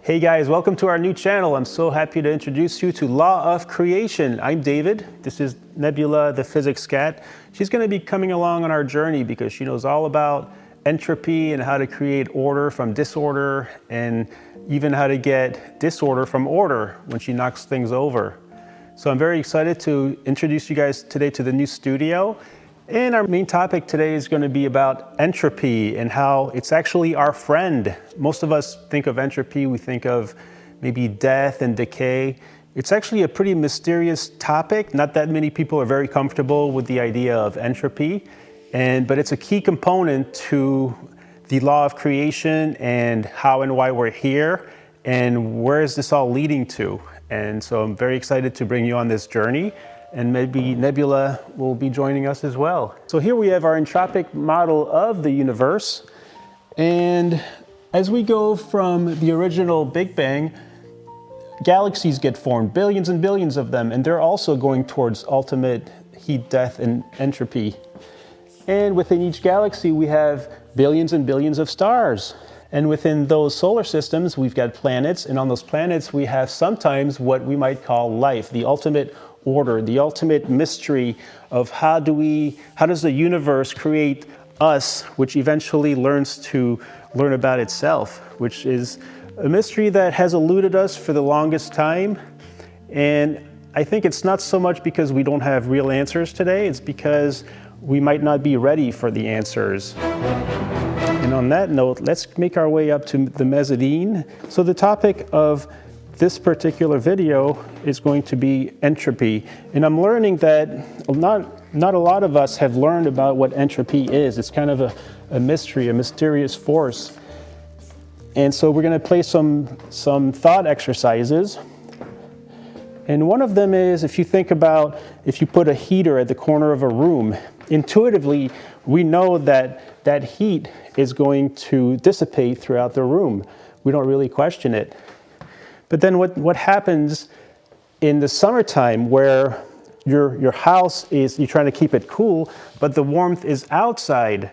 Hey guys, welcome to our new channel. I'm so happy to introduce you to Law of Creation. I'm David. This is Nebula the Physics Cat. She's going to be coming along on our journey because she knows all about entropy and how to create order from disorder and even how to get disorder from order when she knocks things over. So I'm very excited to introduce you guys today to the new studio. And our main topic today is going to be about entropy and how it's actually our friend. Most of us think of entropy, we think of maybe death and decay. It's actually a pretty mysterious topic. Not that many people are very comfortable with the idea of entropy, but it's a key component to the law of creation and how and why we're here and where is this all leading to. And so I'm very excited to bring you on this journey. And maybe Nebula will be joining us as well. So here we have our entropic model of the universe. And as we go from the original Big Bang, galaxies get formed, billions and billions of them, and they're also going towards ultimate heat, death, and entropy. And within each galaxy, we have billions and billions of stars. And within those solar systems, we've got planets, and on those planets, we have sometimes what we might call life, the ultimate order, the ultimate mystery of how does the universe create us, which eventually learns to learn about itself, which is a mystery that has eluded us for the longest time. And I think it's not so much because we don't have real answers today, it's because we might not be ready for the answers. And on that note, let's make our way up to the mezzanine. So the topic of this particular video is going to be entropy. And I'm learning that not a lot of us have learned about what entropy is. It's kind of a mystery, a mysterious force. And so we're going to play some thought exercises. And one of them is, if you think about if you put a heater at the corner of a room, intuitively we know that that heat is going to dissipate throughout the room. We don't really question it. But then what happens in the summertime where your house is, you're trying to keep it cool, but the warmth is outside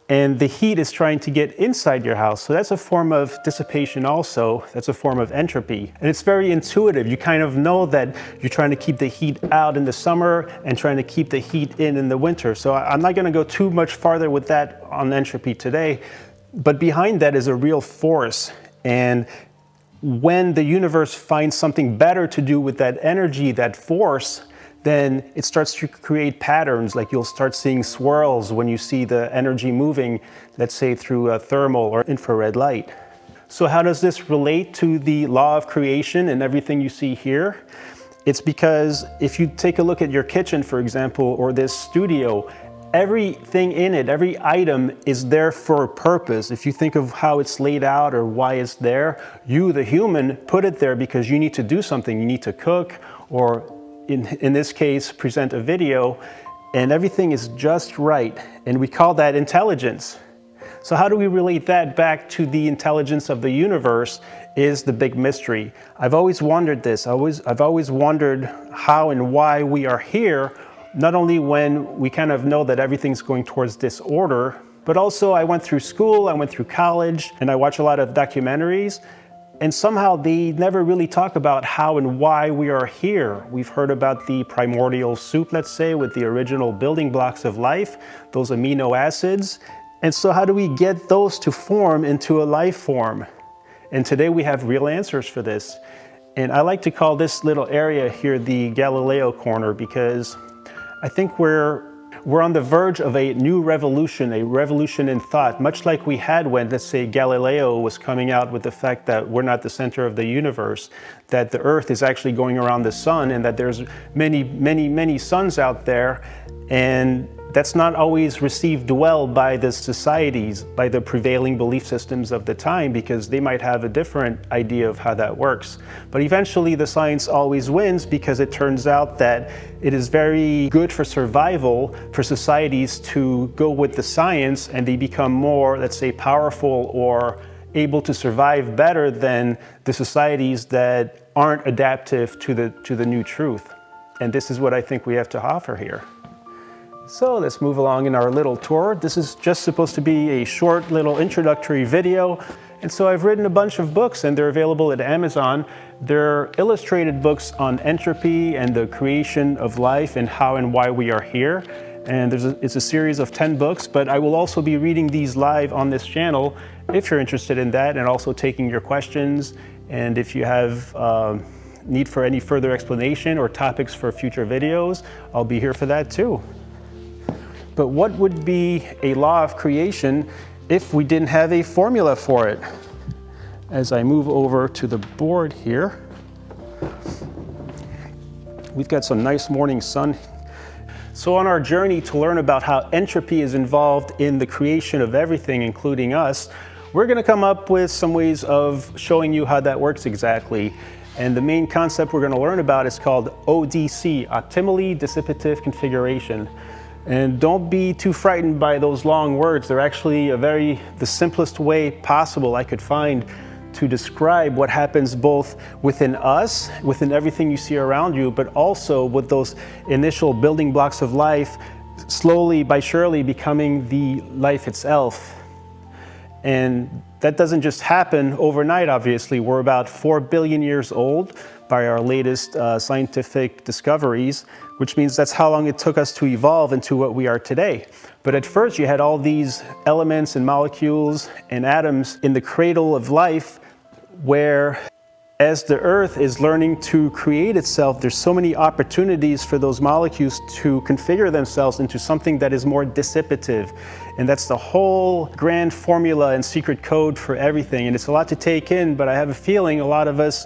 and the heat is trying to get inside your house. So that's a form of dissipation also. That's a form of entropy. And it's very intuitive. You kind of know that you're trying to keep the heat out in the summer and trying to keep the heat in the winter. So I'm not going to go too much farther with that on entropy today. But behind that is a real force. And when the universe finds something better to do with that energy, that force, then it starts to create patterns. Like you'll start seeing swirls when you see the energy moving, let's say through a thermal or infrared light. So how does this relate to the law of creation and everything you see here? It's because if you take a look at your kitchen, for example, or this studio, everything in it, every item is there for a purpose. If you think of how it's laid out or why it's there, you, the human, put it there because you need to do something. You need to cook, or in this case, present a video, and everything is just right. And we call that intelligence. So how do we relate that back to the intelligence of the universe is the big mystery. I've always wondered this. I've always wondered how and why we are here, not only when we kind of know that everything's going towards disorder, but also I went through school, I went through college, and I watch a lot of documentaries, and somehow they never really talk about how and why we are here. We've heard about the primordial soup, let's say, with the original building blocks of life, those amino acids. And so how do we get those to form into a life form? And today we have real answers for this. And I like to call this little area here the Galileo corner, because I think we're on the verge of a new revolution, a revolution in thought, much like we had when, let's say, Galileo was coming out with the fact that we're not the center of the universe, that the Earth is actually going around the sun, and that there's many, many, many suns out there. And that's not always received well by the societies, by the prevailing belief systems of the time, because they might have a different idea of how that works. But eventually the science always wins, because it turns out that it is very good for survival for societies to go with the science, and they become more, let's say, powerful or able to survive better than the societies that aren't adaptive to the new truth. And this is what I think we have to offer here. So let's move along in our little tour. This is just supposed to be a short little introductory video. And so I've written a bunch of books, and they're available at Amazon. They're illustrated books on entropy and the creation of life and how and why we are here. And it's a series of 10 books, but I will also be reading these live on this channel if you're interested in that, and also taking your questions. And if you have need for any further explanation or topics for future videos, I'll be here for that too. But what would be a law of creation if we didn't have a formula for it? As I move over to the board here, we've got some nice morning sun. So on our journey to learn about how entropy is involved in the creation of everything, including us, we're going to come up with some ways of showing you how that works exactly. And the main concept we're going to learn about is called ODC, Optimally Dissipative Configuration. And don't be too frightened by those long words. They're actually the simplest way possible I could find to describe what happens both within us, within everything you see around you, but also with those initial building blocks of life, slowly by surely becoming the life itself. And that doesn't just happen overnight, obviously. We're about 4 billion years old by our latest scientific discoveries, which means that's how long it took us to evolve into what we are today. But at first, you had all these elements and molecules and atoms in the cradle of life, where as the Earth is learning to create itself, there's so many opportunities for those molecules to configure themselves into something that is more dissipative. And that's the whole grand formula and secret code for everything. And it's a lot to take in, but I have a feeling a lot of us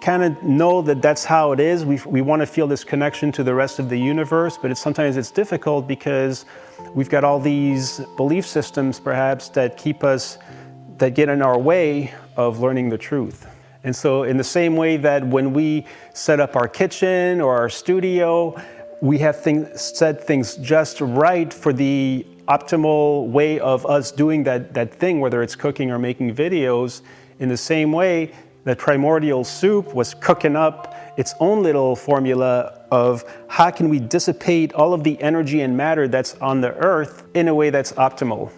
kind of know that that's how it is. We want to feel this connection to the rest of the universe, but sometimes it's difficult because we've got all these belief systems perhaps that get in our way of learning the truth. And so in the same way that when we set up our kitchen or our studio, we have set things just right for the optimal way of us doing that thing, whether it's cooking or making videos, in the same way that Primordial soup was cooking up its own little formula of how can we dissipate all of the energy and matter that's on the Earth in a way that's optimal.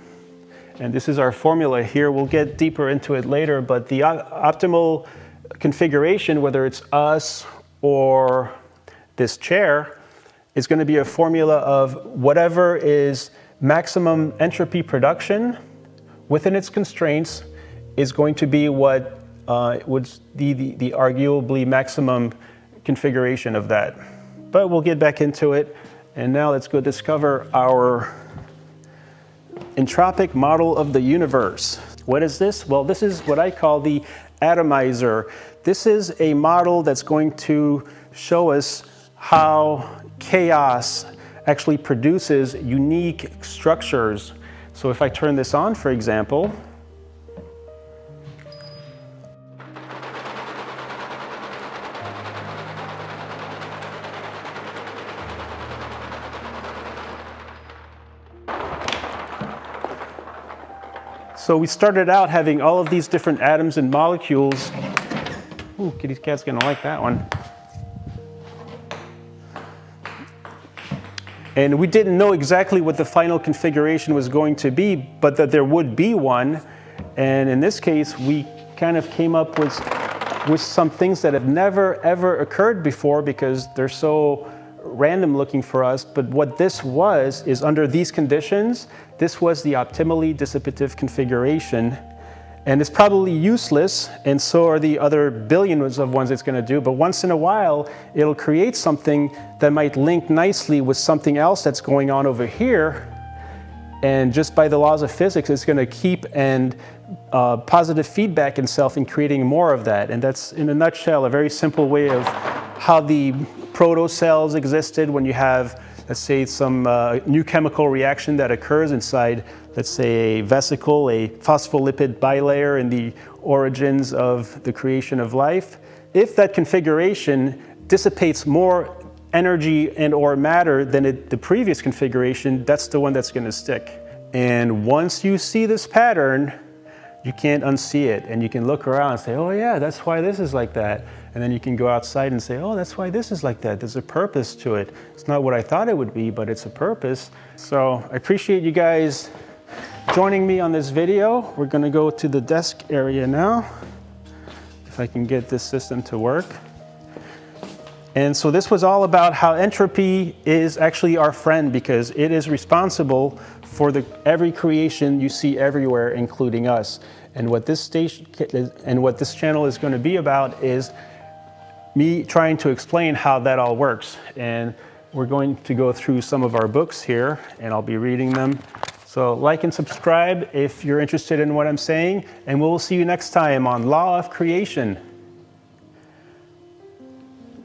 And this is our formula here. We'll get deeper into it later, but the optimal configuration, whether it's us or this chair, is going to be a formula of whatever is maximum entropy production within its constraints is going to be what would be the arguably maximum configuration of that. But we'll get back into it. And now let's go discover our entropic model of the universe. What is this? Well, this is what I call the Atomizer. This is a model that's going to show us how chaos actually produces unique structures. So if I turn this on, for example, so we started out having all of these different atoms and molecules. Ooh, kitty cat's gonna like that one. And we didn't know exactly what the final configuration was going to be, but that there would be one. And in this case, we kind of came up with some things that have never ever occurred before because they're so random looking for us. But what this was is, under these conditions, this was the optimally dissipative configuration. And it's probably useless, and so are the other billions of ones it's going to do. But once in a while, it'll create something that might link nicely with something else that's going on over here. And just by the laws of physics, it's going to keep and positive feedback itself in creating more of that. And that's, in a nutshell, a very simple way of how the proto-cells existed when you have, let's say, some new chemical reaction that occurs inside, let's say, a vesicle, a phospholipid bilayer in the origins of the creation of life. If that configuration dissipates more energy and or matter than the previous configuration, that's the one that's going to stick. And once you see this pattern, you can't unsee it. And you can look around and say, oh yeah, that's why this is like that. And then you can go outside and say, oh, that's why this is like that. There's a purpose to it. It's not what I thought it would be, but it's a purpose. So I appreciate you guys joining me on this video. We're going to go to the desk area now, if I can get this system to work. And so this was all about how entropy is actually our friend, because it is responsible for every creation you see everywhere, including us. And what this channel is going to be about is me trying to explain how that all works. And we're going to go through some of our books here, and I'll be reading them. So like and subscribe if you're interested in what I'm saying, and we'll see you next time on Law of Creation.